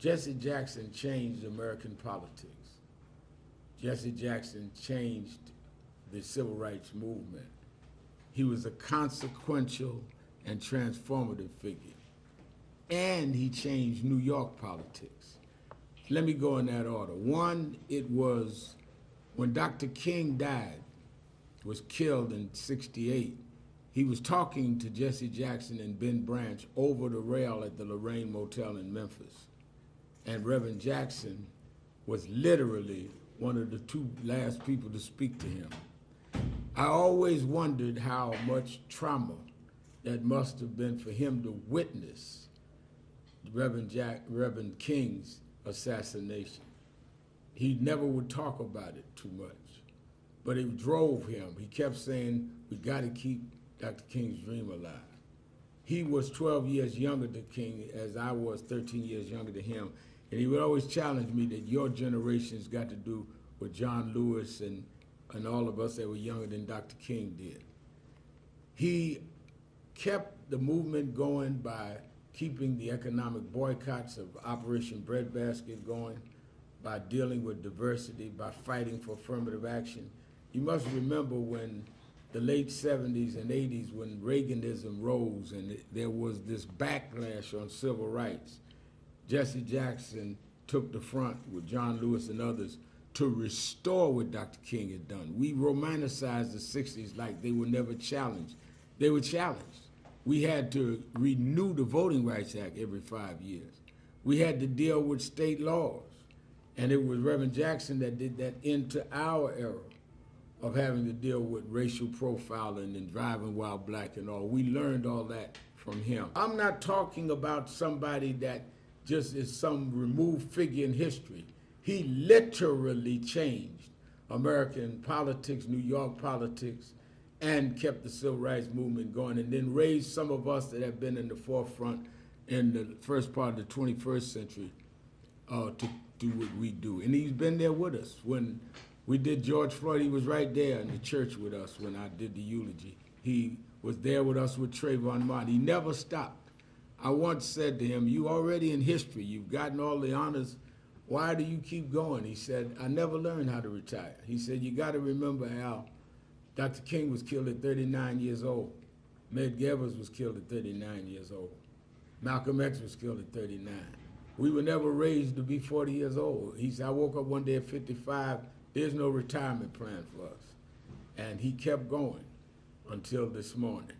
Jesse Jackson changed American politics. Jesse Jackson changed the civil rights movement. He was a consequential and transformative figure. And he changed New York politics. Let me go in that order. One, it was when Dr. King died, was killed in '68, he was talking to Jesse Jackson and Ben Branch over the rail at the Lorraine Motel in Memphis. And Reverend Jackson was literally one of the two last people to speak to him. I always wondered how much trauma that must have been for him to witness Reverend King's assassination. He never would talk about it too much, but it drove him. He kept saying, we got to keep Dr. King's dream alive. He was 12 years younger than King, as I was 13 years younger than him, and he would always challenge me that your generation's got to do what John Lewis and all of us that were younger than Dr. King did. He kept the movement going by keeping the economic boycotts of Operation Breadbasket going, by dealing with diversity, by fighting for affirmative action. You must remember when the late 70s and 80s, when Reaganism rose and there was this backlash on civil rights, Jesse Jackson took the front with John Lewis and others to restore what Dr. King had done. We romanticized the 60s like they were never challenged. They were challenged. We had to renew the Voting Rights Act every 5 years. We had to deal with state laws. And it was Reverend Jackson that did that into our era of having to deal with racial profiling and driving while black and all. We learned all that from him. I'm not talking about somebody that just is some removed figure in history. He literally changed American politics, New York politics, and kept the civil rights movement going, and then raised some of us that have been in the forefront in the first part of the 21st century to do what we do. And he's been there with us. When we did George Floyd, he was right there in the church with us when I did the eulogy. He was there with us with Trayvon Martin. He never stopped. I once said to him, you already in history, you've gotten all the honors, why do you keep going? He said, I never learned how to retire. He said, you got to remember how Dr. King was killed at 39 years old. Medgar Evers was killed at 39 years old. Malcolm X was killed at 39. We were never raised to be 40 years old. He said, I woke up one day at 55, there's no retirement plan for us. And he kept going until this morning.